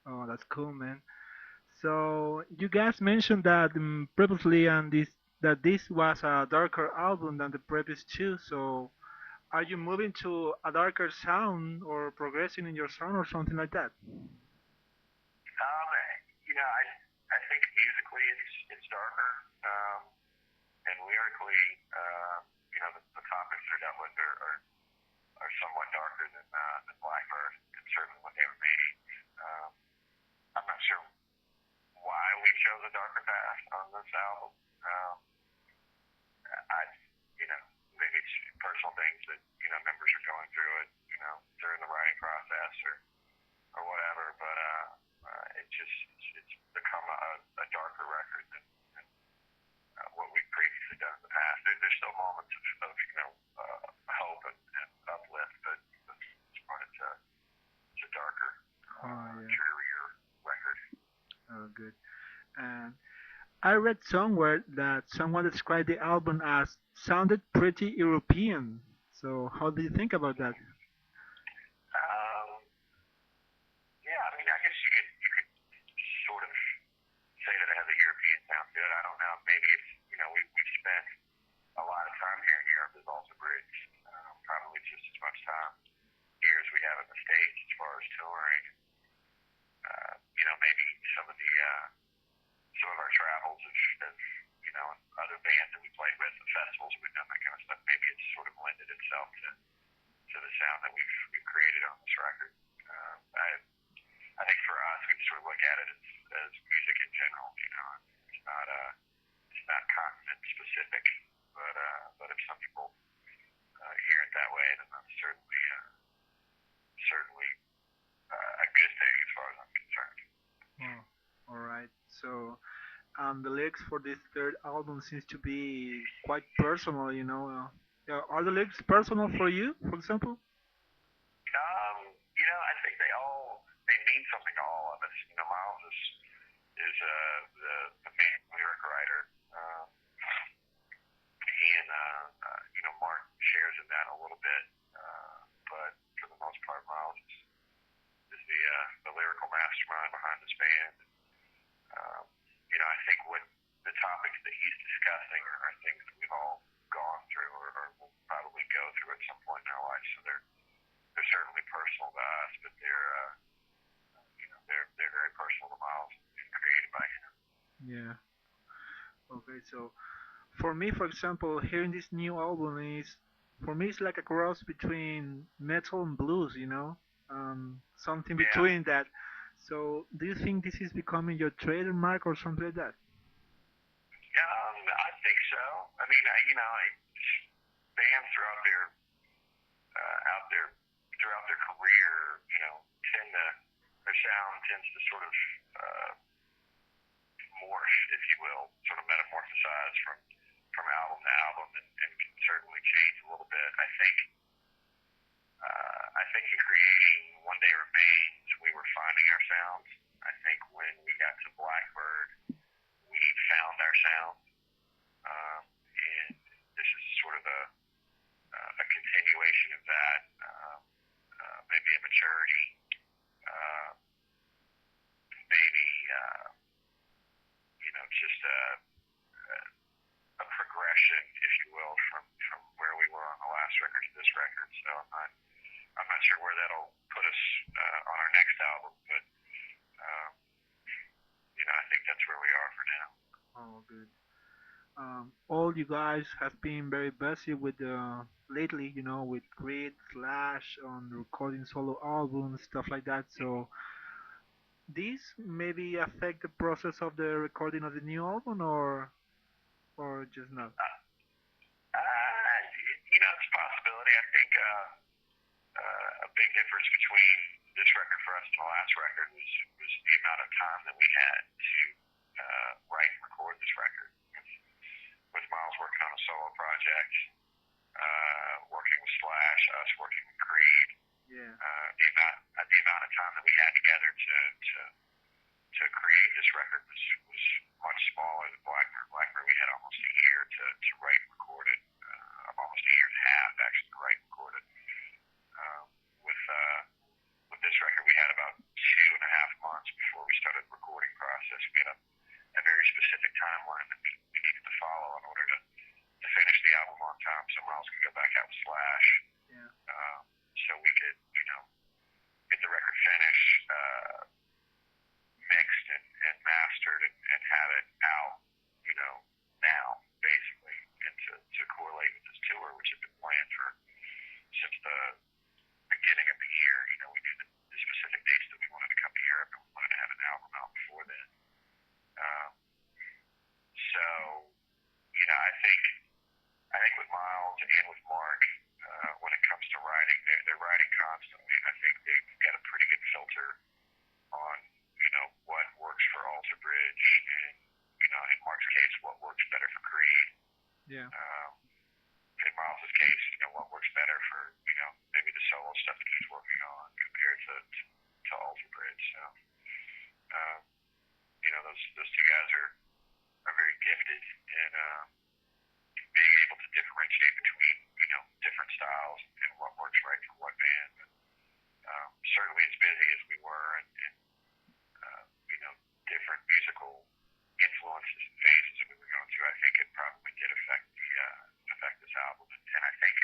Oh, that's cool, man. So you guys mentioned that previously, and this was a darker album than the previous two. So are you moving to a darker sound or progressing in your sound or something like that? I think musically it's darker, and lyrically, the topics they're dealt with are somewhat darker than Blackbird, and certainly when they were made. Um, I'm not sure why we chose a darker path on this album. I, maybe it's personal things that members are going through it, during the writing process or whatever. But it's become a darker record than what we've previously done in the past. There's still moments of hope and uplift, but it's a darker, Oh yeah. drearier record. Oh, good. And I read somewhere that someone described the album as sounded pretty European. So how do you think about that? Um, yeah, I mean, I guess you could sort of say that it has a European sound to it. I don't know. Maybe it's we've spent a lot of time here in Europe as also Brits. Probably just as much time here as we have in the States as far as touring. Maybe some of the some of our travels of and other bands that we played with, the festivals we've done, that kind of stuff. Maybe it's sort of lended itself to the sound that we've created on this record. I think for us, we just sort of look at it as music in general. It's not continent specific, but if some people hear it that way, then that's certainly a good thing as far as I'm concerned. Oh, all right. So the lyrics for this third album seems to be quite personal. Yeah, are the lyrics personal for you, for example? I think they mean something to all of us. Miles is the main lyric writer. He and Mark shares in that a little bit, but for the most part, Miles is the lyrical mastermind behind this band. Um, I think what the topics that he's discussing are things that we've all gone through or will probably go through at some point in our life. So they're certainly personal to us, but they're very personal to Miles and created by him. Yeah. Okay. So for me, for example, hearing this new album is for me it's like a cross between metal and blues. Something Yeah, between that. So do you think this is becoming your trademark or something like that? I think so. I mean, bands out there throughout their career, tend to their sound tends to sort of uh, morph, if you will, sort of metamorphosize from album to album, and can certainly change a little bit. I think in creating One Day Remains, we were finding our sounds. I think when we got to Blackbird, we found our sound, and this is sort of a continuation of that, maybe a maturity, uh, maybe just a progression, if you will, from where we were on the last record to this record. So I'm not sure where that'll put us on our next album, but um, I think that's where we are for now. Oh, good. All you guys have been very busy with lately, with Grid, Slash, on recording solo albums, stuff like that. So this maybe affect the process of the recording of the new album, or just not? It's a possibility. I think a big difference between this record for us and the last record was the amount of time that we had to write and record this record. With Miles working on a solo project, working with Slash, us working with Creed, Yeah. the amount of time that we had together to create this record was much smaller than Blackbird. Blackbird we had almost a year to write and record it, almost a year and a half actually to write and record it. Um, with this record we had about 2.5 Yeah. Um, in Miles's case, what works better for maybe the solo stuff that he's working on compared to Alter Bridge. So um, those two guys are very gifted in being able to differentiate between different styles and what works right for what band. But, certainly, as busy as we were, and different musical influences and phases that we were going through, I think it probably did affect this album. And I think